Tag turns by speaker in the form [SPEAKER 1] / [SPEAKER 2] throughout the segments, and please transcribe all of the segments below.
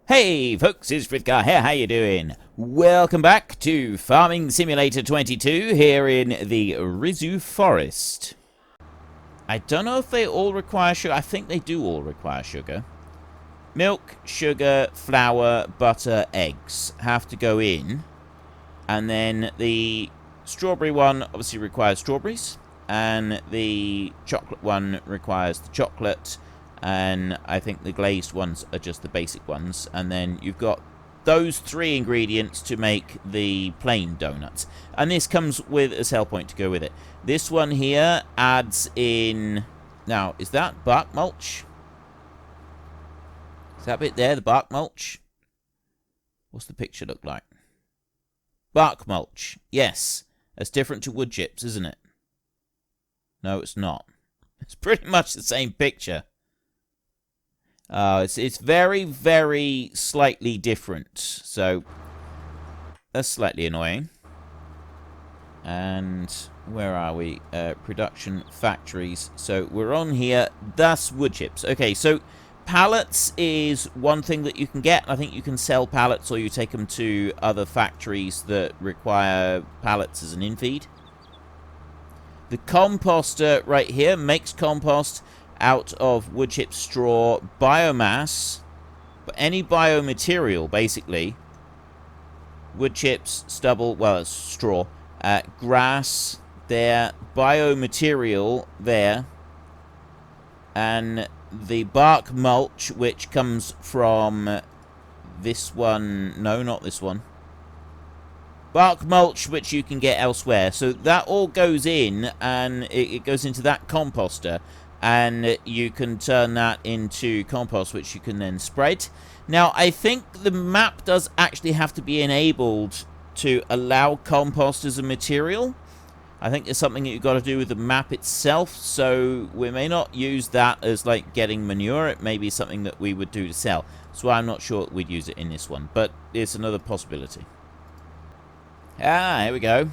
[SPEAKER 1] Hey folks, it's Frithgar here, how you doing? Welcome back to Farming Simulator 22 here in the Risoux Forest. I don't know if they all require sugar. I think they do all require sugar. Milk, sugar, flour, butter, eggs have to go in. And then the strawberry one obviously requires strawberries. And the chocolate one requires the chocolate. And I think the glazed ones are just the basic ones. And then you've got those three ingredients to make the plain donuts. And this comes with a sell point to go with it. This one here adds in... Now, is that bark mulch? Is that bit there, the bark mulch? What's the picture look like? Bark mulch. Yes. That's different to wood chips, isn't it? No, it's not. It's pretty much the same picture. It's very, very slightly different. So, that's slightly annoying. And where are we? Production factories. So, we're on here. That's wood chips. Okay, so pallets is one thing that you can get. I think you can sell pallets or you take them to other factories that require pallets as an infeed. The composter right here makes compost out of wood chip, straw, biomass, but any biomaterial, basically. Wood chips, stubble, well, it's straw, grass there, biomaterial there, and the bark mulch, which comes from this one, no, not this one. Bark mulch, which you can get elsewhere. So that all goes in, and it goes into that composter. And you can turn that into compost, which you can then spread. Now, I think the map does actually have to be enabled to allow compost as a material. I think there's something that you've got to do with the map itself. So we may not use that as like getting manure. It may be something that we would do to sell. So I'm not sure we'd use it in this one. But it's another possibility. Ah, here we go.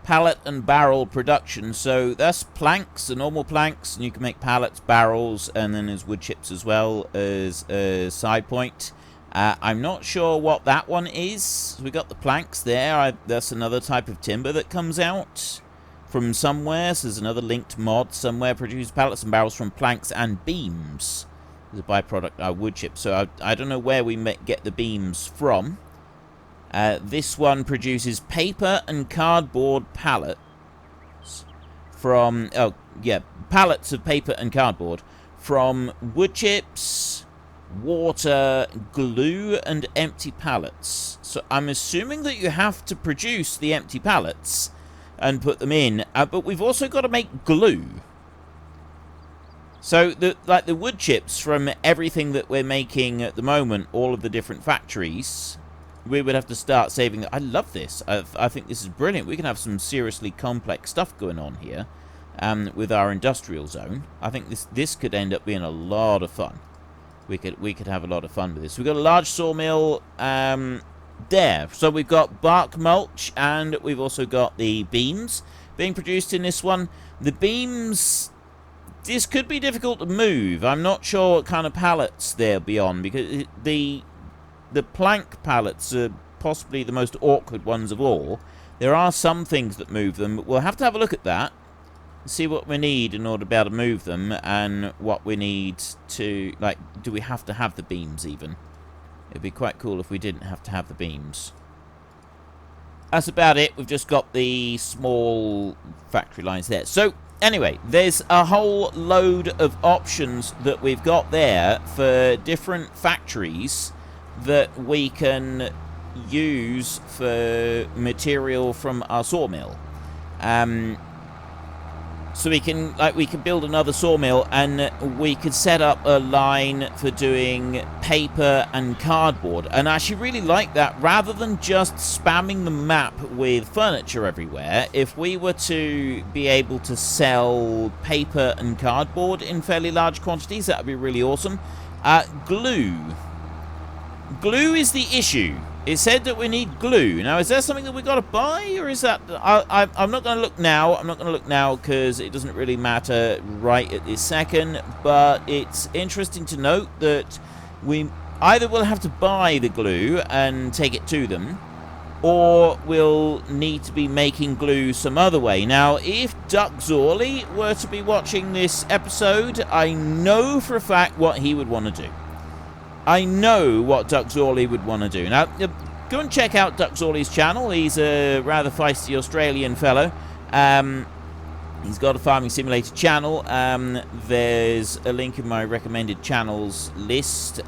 [SPEAKER 1] Pallet and barrel production. So that's planks, the normal planks, and you can make pallets, barrels, and then there's wood chips as well as a side point. I'm not sure what that one is. So we got the planks there. That's another type of timber that comes out from somewhere. So there's another linked mod somewhere. Produce pallets and barrels from planks and beams. There's a byproduct of wood chips. So I don't know where we get the beams from. This one produces paper and cardboard pallets from, pallets of paper and cardboard from wood chips, water, glue, and empty pallets. So I'm assuming that you have to produce the empty pallets and put them in, but we've also got to make glue. So, the wood chips from everything that we're making at the moment, all of the different factories... We would have to start saving. I love this. I think this is brilliant. We can have some seriously complex stuff going on here with our industrial zone. I think this could end up being a lot of fun. We could have a lot of fun with this. We've got a large sawmill there. So we've got bark mulch and we've also got the beams being produced in this one. The beams... This could be difficult to move. I'm not sure what kind of pallets they'll be on because the plank pallets are possibly the most awkward ones of all. There are some things that move them, but we'll have to have a look at that. See what we need in order to be able to move them, and what we need to... Like, do we have to have the beams, even? It'd be quite cool if we didn't have to have the beams. That's about it. We've just got the small factory lines there. So, anyway, there's a whole load of options that we've got there for different factories that we can use for material from our sawmill. So we can build another sawmill, and we could set up a line for doing paper and cardboard. And I actually really like that. Rather than just spamming the map with furniture everywhere, if we were to be able to sell paper and cardboard in fairly large quantities, that would be really awesome. Glue. Glue is the issue. It said that we need glue. Now, is that something that we got to buy, or is that... I'm not going to look now. I'm not going to look now because it doesn't really matter right at this second. But it's interesting to note that we either we'll have to buy the glue and take it to them, or we'll need to be making glue some other way. Now, if Duck Zorley were to be watching this episode, I know for a fact what he would want to do. I know what Duck Zorley would want to do. Now, go and check out Duck Zorley's channel. He's a rather feisty Australian fellow. He's got a farming simulator channel. There's a link in my recommended channels list.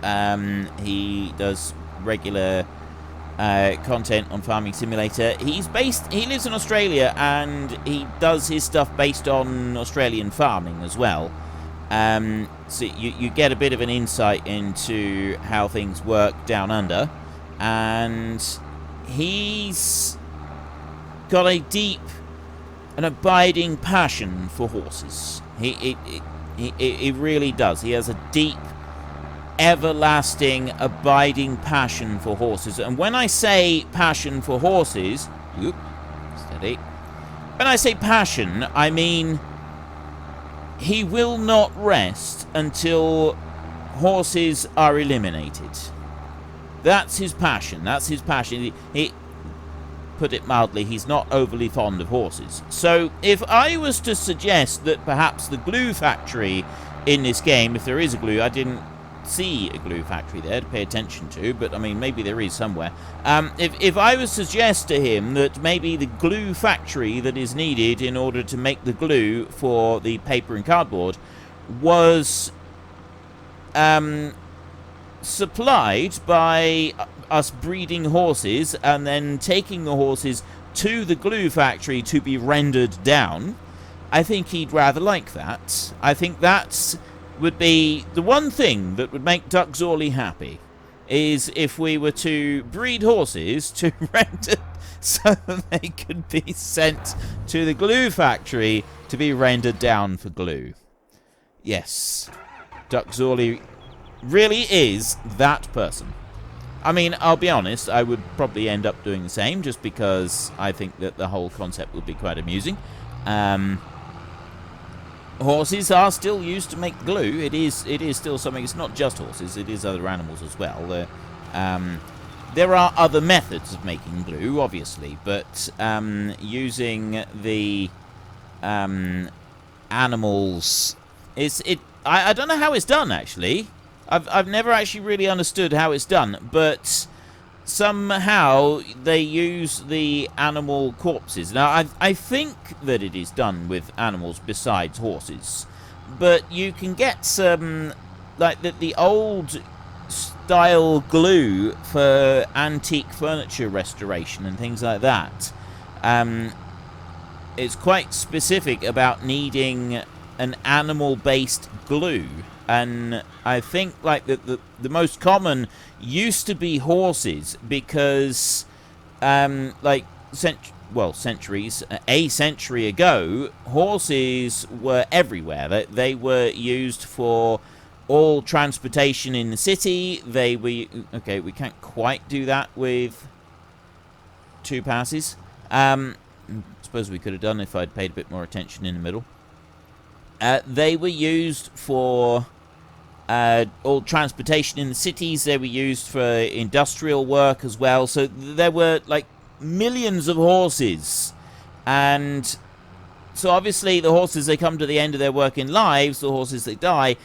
[SPEAKER 1] He does regular content on farming simulator. He lives in Australia, and he does his stuff based on Australian farming as well. So you get a bit of an insight into how things work down under, and he's got a deep and abiding passion for horses. He really does. He has a deep, everlasting, abiding passion for horses. And when I say passion for horses, steady. When I say passion, I mean he will not rest until horses are eliminated. That's his passion. That's his passion. He put it mildly, he's not overly fond of horses. So if I was to suggest that perhaps the glue factory in this game, if there is a glue, I didn't see a glue factory there to pay attention to, but I mean maybe there is somewhere. If I was to suggest to him that maybe the glue factory that is needed in order to make the glue for the paper and cardboard was supplied by us breeding horses and then taking the horses to the glue factory to be rendered down, I think he'd rather like that. I think that would be the one thing that would make Duck Zorley happy, is if we were to breed horses to render so that they could be sent to the glue factory to be rendered down for glue. Yes, Duck Zorley really is that person. I mean, I'll be honest, I would probably end up doing the same, just because I think that the whole concept would be quite amusing. Horses are still used to make glue. It is still something. It's not just horses, it is other animals as well. There are other methods of making glue, obviously, but using the animals, I don't know how it's done, actually. I've never actually really understood how it's done, but somehow they use the animal corpses. Now, I think that it is done with animals besides horses, but you can get some, like, the old style glue for antique furniture restoration and things like that. It's quite specific about needing an animal-based glue. And I think, like, the most common used to be horses, because, like, centuries, a century ago, horses were everywhere. They were used for all transportation in the city. They were... Okay, we can't quite do that with 2 passes. Suppose we could have done if I'd paid a bit more attention in the middle. They were used for... all transportation in the cities. They were used for industrial work as well. So there were, like, millions of horses. And so obviously the horses, they come to the end of their working lives, the horses that die,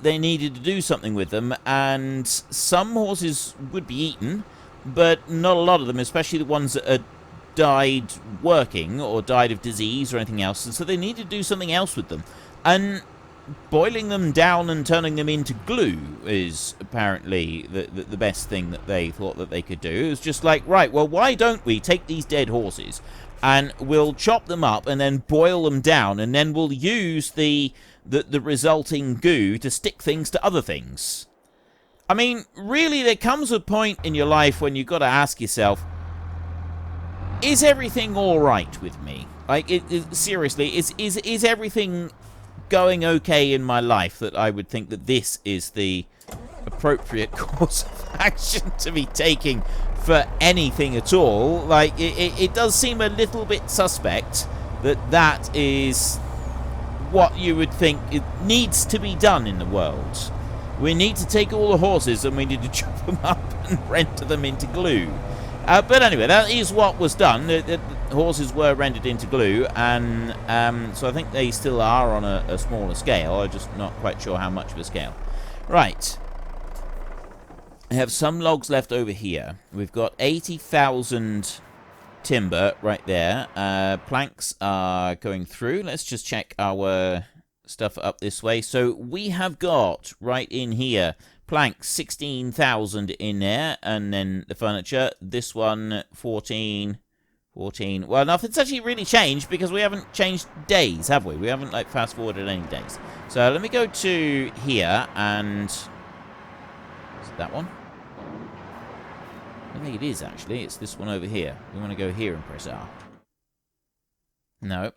[SPEAKER 1] they needed to do something with them. And some horses would be eaten, but not a lot of them, especially the ones that had died working or died of disease or anything else. And so they needed to do something else with them. And boiling them down and turning them into glue is apparently the best thing that they thought that they could do. It was just like, right, well, why don't we take these dead horses and we'll chop them up and then boil them down, and then we'll use the resulting goo to stick things to other things. I mean, really, there comes a point in your life when you've got to ask yourself, is everything all right with me? Like, seriously, is everything going okay in my life that I would think that this is the appropriate course of action to be taking for anything at all? Like, it does seem a little bit suspect that is what you would think it needs to be done in the world. We need to take all the horses and we need to chop them up and render them into glue. But anyway, that is what was done. The horses were rendered into glue, and so I think they still are on a smaller scale. I'm just not quite sure how much of a scale. Right. I have some logs left over here. We've got 80,000 timber right there. Planks are going through. Let's just check our stuff up this way. So we have got right in here planks 16,000 in there, and then the furniture, this one 14. Well, nothing's actually really changed because we haven't changed days, have we? We haven't like fast forwarded any days. So let me go to here, and is it that one? I think it is actually. It's this one over here. We want to go here and press R. No.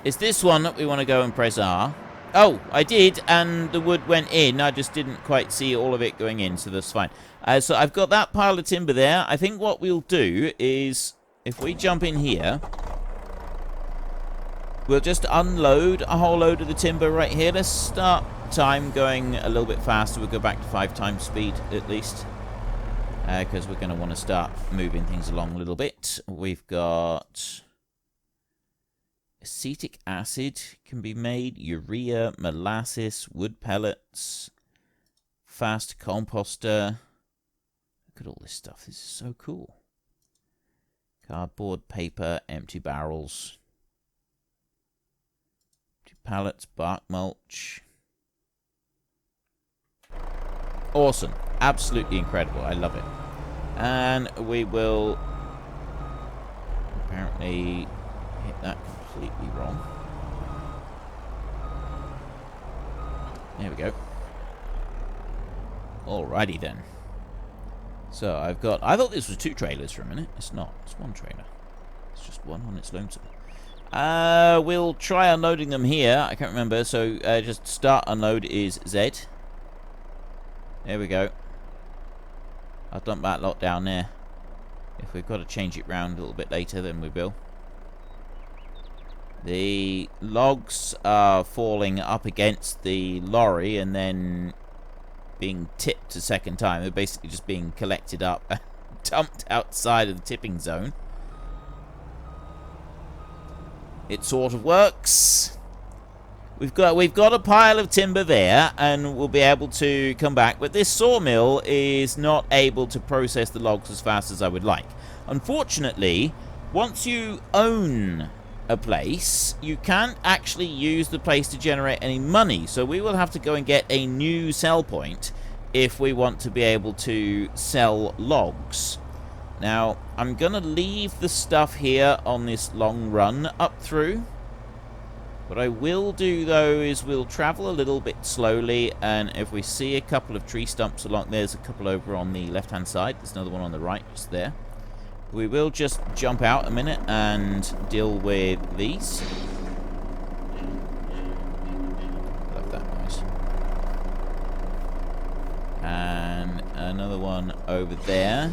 [SPEAKER 1] It's this one that we want to go and press R. Oh, I did, and the wood went in. I just didn't quite see all of it going in, so that's fine. So I've got that pile of timber there. I think what we'll do is, if we jump in here, we'll just unload a whole load of the timber right here. Let's start time going a little bit faster. We'll go back to 5 times speed, at least, because we're going to want to start moving things along a little bit. We've got acetic acid can be made, urea, molasses, wood pellets, fast composter. Look at all this stuff. This is so cool. Cardboard, paper, empty barrels, empty pallets, bark mulch. Awesome. Absolutely incredible. I love it. And we will apparently hit that completely wrong. There we go. Alrighty then. So I've got, I thought this was 2 trailers for a minute. It's not. It's 1 trailer. It's just one on its lonesome. We'll try unloading them here. I can't remember. So just start unload is Z. There we go. I'll dump that lot down there. If we've got to change it round a little bit later, then we will. The logs are falling up against the lorry and then being tipped a second time. They're basically just being collected up and dumped outside of the tipping zone. It sort of works. We've got a pile of timber there, and we'll be able to come back. But this sawmill is not able to process the logs as fast as I would like. Unfortunately, once you own a place, you can't actually use the place to generate any money. So we will have to go and get a new sell point if we want to be able to sell logs. Now, I'm going to leave the stuff here on this long run up through. What I will do, though, is we'll travel a little bit slowly, and if we see a couple of tree stumps along, there's a couple over on the left-hand side. There's another one on the right, just there. We will just jump out a minute and deal with these. Love that noise. And another one over there.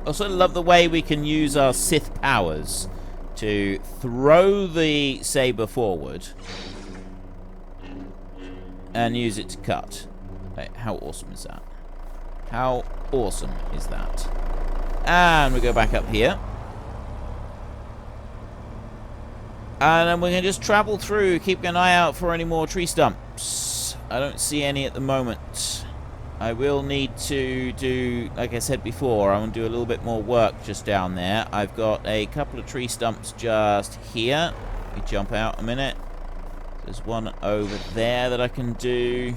[SPEAKER 1] Also love the way we can use our Sith powers to throw the saber forward and use it to cut. Hey, how awesome is that? How awesome is that? And we go back up here. And then we're going to just travel through, keep an eye out for any more tree stumps. I don't see any at the moment. I will need to do, like I said before, I want to do a little bit more work just down there. I've got a couple of tree stumps just here. Let me jump out a minute. There's one over there that I can do.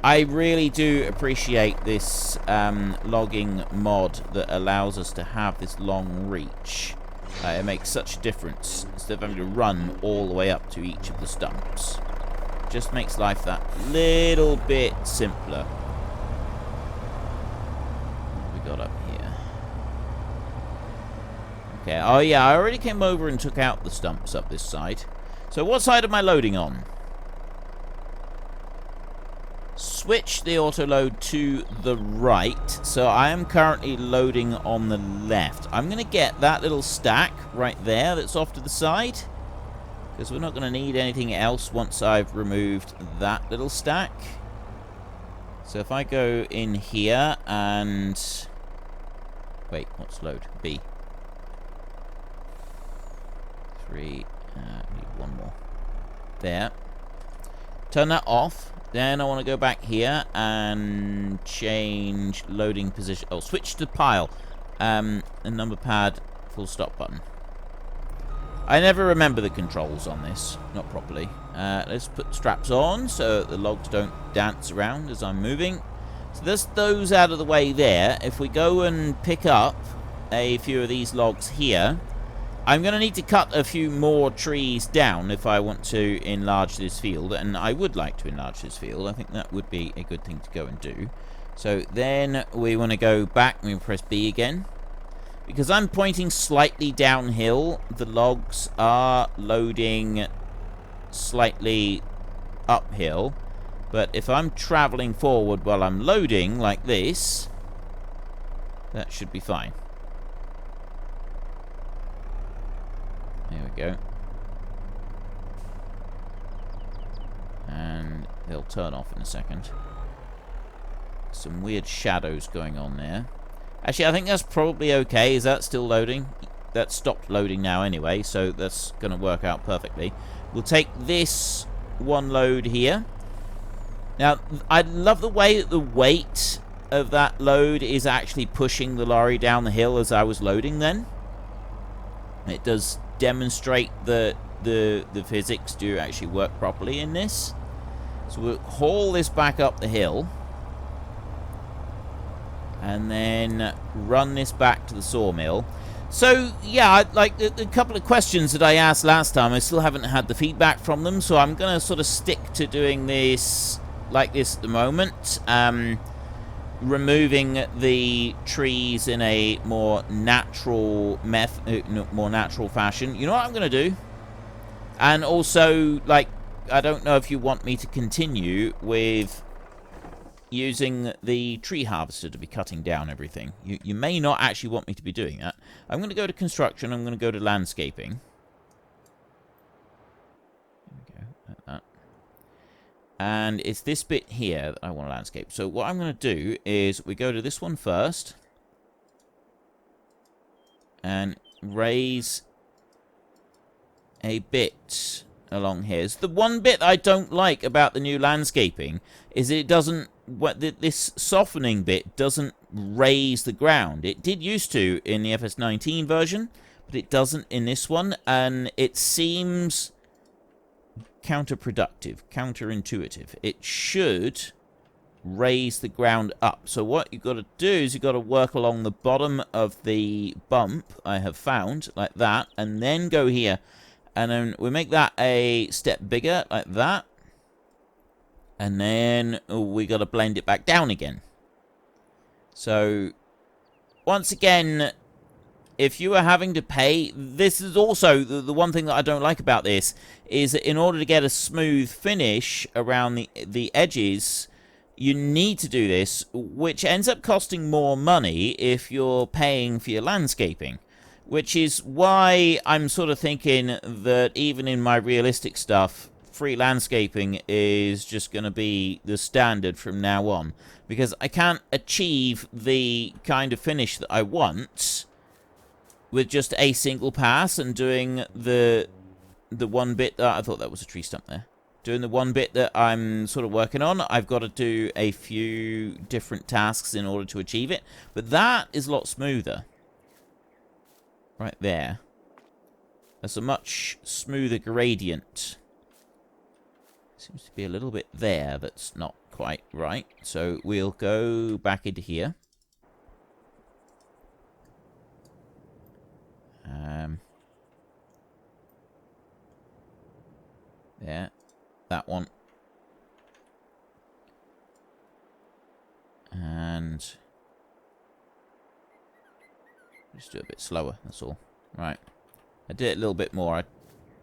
[SPEAKER 1] I really do appreciate this logging mod that allows us to have this long reach. It makes such a difference instead of having to run all the way up to each of the stumps. Just makes life that little bit simpler. What have we got up here? Okay, oh yeah, I already came over and took out the stumps up this side. So what side am I loading on? Switch the auto load to the right. So I am currently loading on the left. I'm going to get that little stack right there that's off to the side, because we're not going to need anything else once I've removed that little stack. So if I go in here and... Wait, what's load? B. 3. Need one more. There. Turn that off. Then I want to go back here and change loading position. Oh, switch to pile. And number pad, full stop button. I never remember the controls on this. Not properly. Let's put straps on so the logs don't dance around as I'm moving. So there's those out of the way there. If we go and pick up a few of these logs here, I'm going to need to cut a few more trees down if I want to enlarge this field. And I would like to enlarge this field. I think that would be a good thing to go and do. So then we want to go back and we press B again. Because I'm pointing slightly downhill, the logs are loading slightly uphill. But if I'm traveling forward while I'm loading like this, that should be fine. There we go. And they'll turn off in a second. Some weird shadows going on there. Actually, I think that's probably okay. Is that still loading? That's stopped loading now anyway, so that's going to work out perfectly. We'll take this one load here. Now, I love the way that the weight of that load is actually pushing the lorry down the hill as I was loading then. It does demonstrate that the physics do actually work properly in this. So we'll haul this back up the hill. And then run this back to the sawmill. So, yeah, like the couple of questions that I asked last time, I still haven't had the feedback from them. So I'm going to sort of stick to doing this like this at the moment. Removing the trees in a more natural fashion. You know what I'm going to do? And also, like, I don't know if you want me to continue with using the tree harvester to be cutting down everything. You may not actually want me to be doing that. I'm going to go to construction. I'm going to go to landscaping. There we go, like that. And it's this bit here that I want to landscape. So what I'm going to do is we go to this one first. And raise a bit along here. So the one bit I don't like about the new landscaping is it doesn't... this softening bit doesn't raise the ground. It did used to in the FS19 version, but it doesn't in this one, and it seems counterproductive, counterintuitive. It should raise the ground up. So what you've got to do is you've got to work along the bottom of the bump I have found, like that, and then go here. And then we make that a step bigger, like that. And then we got to blend it back down again. So, once again, if you are having to pay, this is also the one thing that I don't like about this, is that in order to get a smooth finish around the edges, you need to do this, which ends up costing more money if you're paying for your landscaping. Which is why I'm sort of thinking that even in my realistic stuff, free landscaping is just going to be the standard from now on. Because I can't achieve the kind of finish that I want with just a single pass and doing the one bit that... I thought that was a tree stump there. Doing the one bit that I'm sort of working on, I've got to do a few different tasks in order to achieve it. But that is a lot smoother. Right there. There's a much smoother gradient. Seems to be a little bit there that's not quite right. So we'll go back into here. There. That one. And just do it a bit slower, that's all. Right. I did it a little bit more. I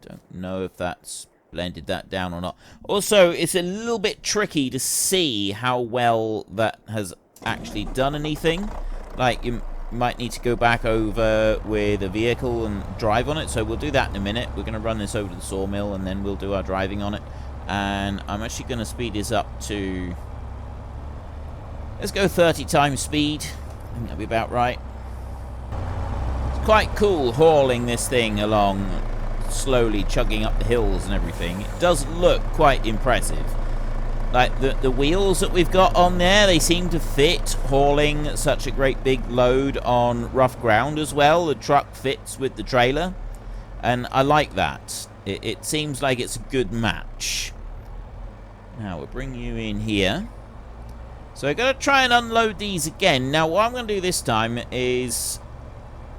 [SPEAKER 1] don't know if that's blended that down or not. Also, it's a little bit tricky to see how well that has actually done anything. Like, you might need to go back over with a vehicle and drive on it. So we'll do that in a minute. We're going to run this over to the sawmill and then we'll do our driving on it. And I'm actually going to speed this up to Let's go 30 times speed. I think that'll be about right. It's quite cool hauling this thing along, slowly chugging up the hills and everything. It does look quite impressive. Like, the wheels that we've got on there, they seem to fit hauling such a great big load on rough ground as well. The truck fits with the trailer, and I like that. It seems like it's a good match. Now, we'll bring you in here. So I've got to try and unload these again. Now, what I'm going to do this time is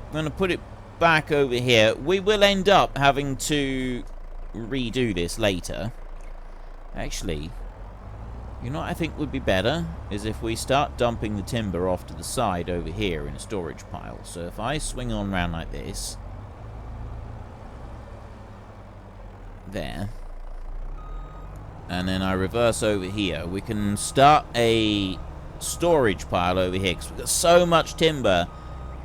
[SPEAKER 1] I'm going to put it back over here. We will end up having to redo this later. Actually, you know what I think would be better is if we start dumping the timber off to the side over here in a storage pile. So if I swing on around like this, there, and then I reverse over here, we can start a storage pile over here, because we've got so much timber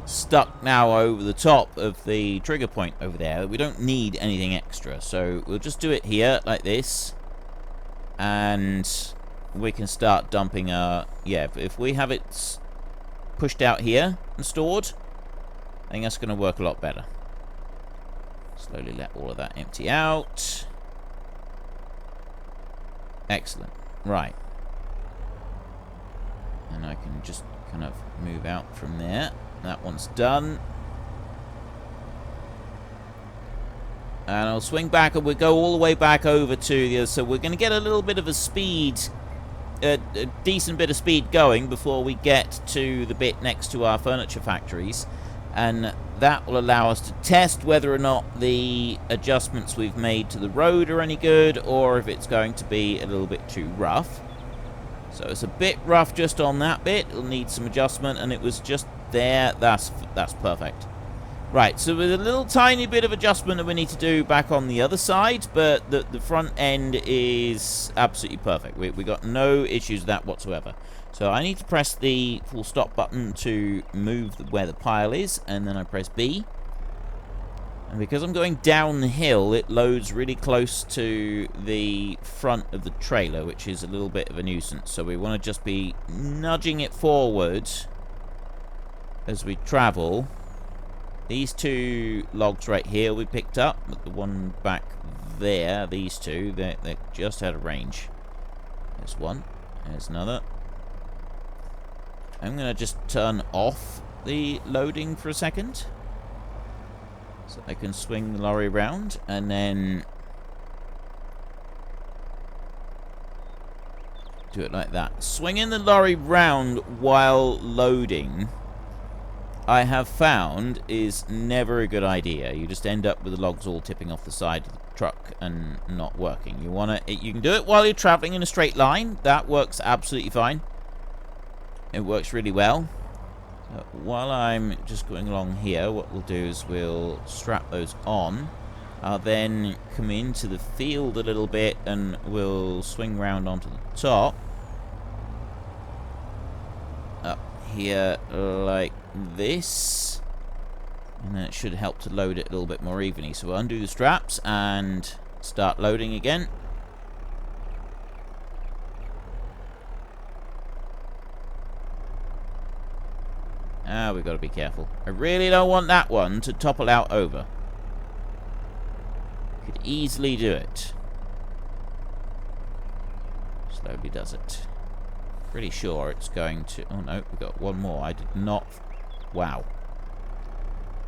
[SPEAKER 1] stuck now over the top of the trigger point over there that we don't need anything extra. So we'll just do it here like this, and we can start dumping our... yeah, if we have it pushed out here and stored, I think that's going to work a lot better. Slowly let all of that empty out. Excellent. Right. And I can just kind of move out from there. That one's done. And I'll swing back, and we'll go all the way back over to the other. So we're going to get a little bit of a speed, a decent bit of speed going before we get to the bit next to our furniture factories. And that will allow us to test whether or not the adjustments we've made to the road are any good, or if it's going to be a little bit too rough. So it's a bit rough just on that bit. It'll need some adjustment, and it was just there. That's perfect. Right, so with a little tiny bit of adjustment that we need to do back on the other side, but the front end is absolutely perfect. We got no issues with that whatsoever. So I need to press the full stop button to move where the pile is, and then I press B. And because I'm going down the hill, it loads really close to the front of the trailer, which is a little bit of a nuisance. So we want to just be nudging it forward as we travel. These two logs right here we picked up, but the one back there, these two, they're just out of range. There's one, there's another. I'm going to just turn off the loading for a second, so I can swing the lorry around, and then do it like that. Swinging the lorry round while loading, I have found, is never a good idea. You just end up with the logs all tipping off the side of the truck and not working. You can do it while you're traveling in a straight line. That works absolutely fine. It works really well. So while I'm just going along here, what we'll do is we'll strap those on. I'll then come into the field a little bit, and we'll swing round onto the top. Up here like this. And then it should help to load it a little bit more evenly. So we'll undo the straps and start loading again. Ah, we've got to be careful. I really don't want that one to topple out over. Could easily do it. Slowly does it. Pretty sure it's going to... oh no, we've got one more. I did not... wow.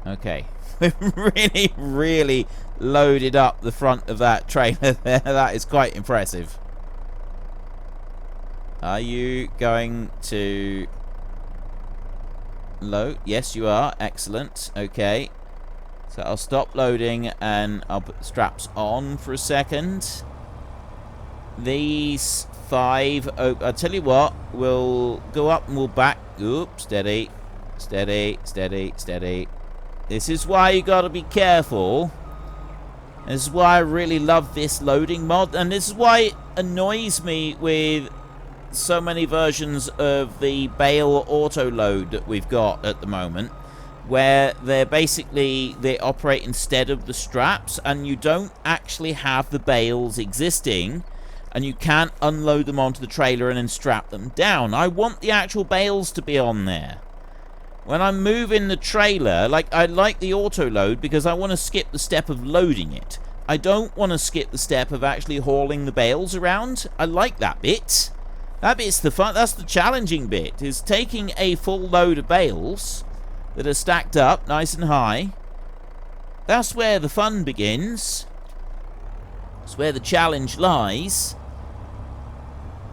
[SPEAKER 1] Okay. We've really loaded up the front of that trailer there. That is quite impressive. Are you going to... load? Yes, you are. Excellent. Okay. So I'll stop loading, and I'll put the straps on for a second. These 5... oh, I'll tell you what. We'll go up and we'll back... oops. Steady. Steady. Steady. Steady. This is why you got to be careful. This is why I really love this loading mod. And this is why it annoys me with so many versions of the bale auto load that we've got at the moment, where they operate instead of the straps, and you don't actually have the bales existing And you can't unload them onto the trailer and then strap them down. I want the actual bales to be on there. When I'm moving the trailer, like, I like the auto load because I want to skip the step of loading it. I don't want to skip the step of actually hauling the bales around. I like that bit. That bit's the fun. That's the challenging bit, is taking a full load of bales that are stacked up nice and high. That's where the fun begins. That's where the challenge lies.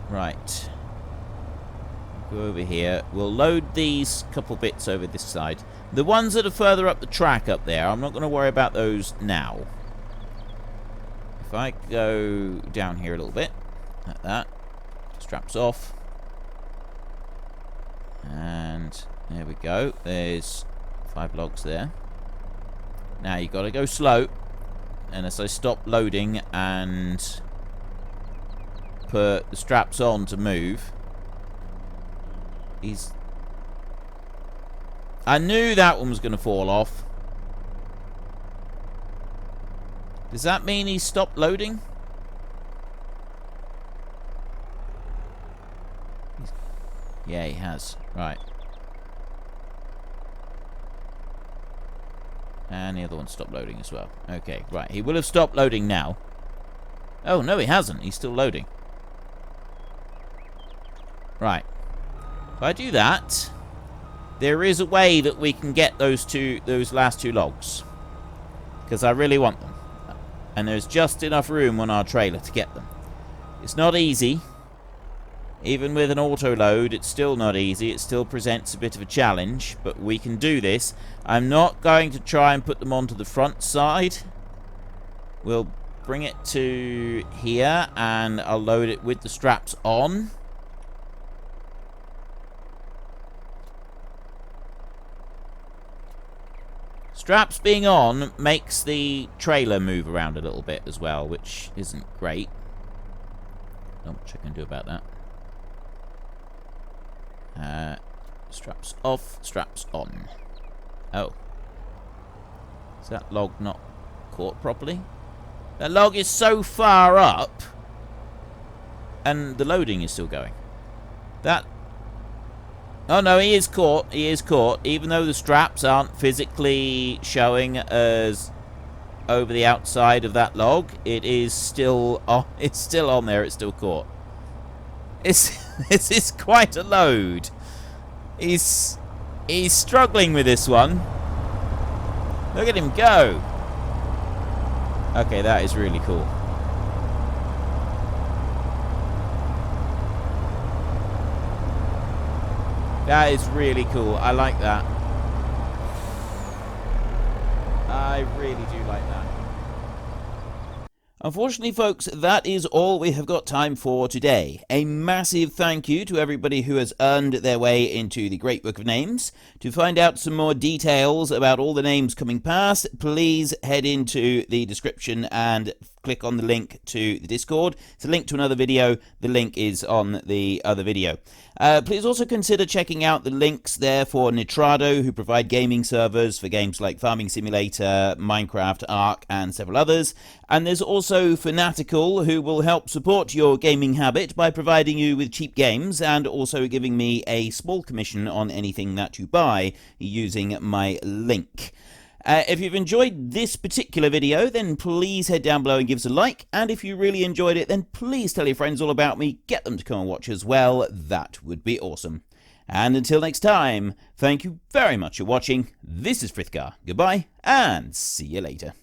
[SPEAKER 1] Right. Go over here. We'll load these couple bits over this side. The ones that are further up the track up there, I'm not going to worry about those now. If I go down here a little bit, like that, straps off. And there we go. There's 5 logs there. Now you've got to go slow. And as I stop loading and put the straps on to move, I knew that one was going to fall off. Does that mean he stopped loading? Yeah, he has. Right. And the other one stopped loading as well. Okay, right. He will have stopped loading now. Oh, no, he hasn't. He's still loading. Right. If I do that, there is a way that we can get those last 2 logs. Because I really want them. And there's just enough room on our trailer to get them. It's not easy. Even with an auto load, it's still not easy. It still presents a bit of a challenge. But we can do this. I'm not going to try and put them onto the front side. We'll bring it to here. And I'll load it with the straps on. Straps being on makes the trailer move around a little bit as well, which isn't great. Not much I can do about that. Straps off, straps on. Oh. Is that log not caught properly? That log is so far up, and the loading is still going. Oh no, he is caught. He is caught. Even though the straps aren't physically showing as over the outside of that log, it is still on. It's still on there. It's still caught. This is quite a load. He's struggling with this one. Look at him go. Okay, that is really cool. That is really cool. I like that. I really do like that. Unfortunately, folks, that is all we have got time for today. A massive thank you to everybody who has earned their way into the Great Book of Names. To find out some more details about all the names coming past, please head into the description and click on the link to the Discord. It's a link to another video. The link is on the other video. Please also consider checking out the links there for Nitrado, who provide gaming servers for games like Farming Simulator, Minecraft, Ark, and several others. And there's also Fanatical, who will help support your gaming habit by providing you with cheap games and also giving me a small commission on anything that you buy using my link. If you've enjoyed this particular video, then please head down below and give us a like. And if you really enjoyed it, then please tell your friends all about me. Get them to come and watch as well. That would be awesome. And until next time, thank you very much for watching. This is Frithgar. Goodbye, and see you later.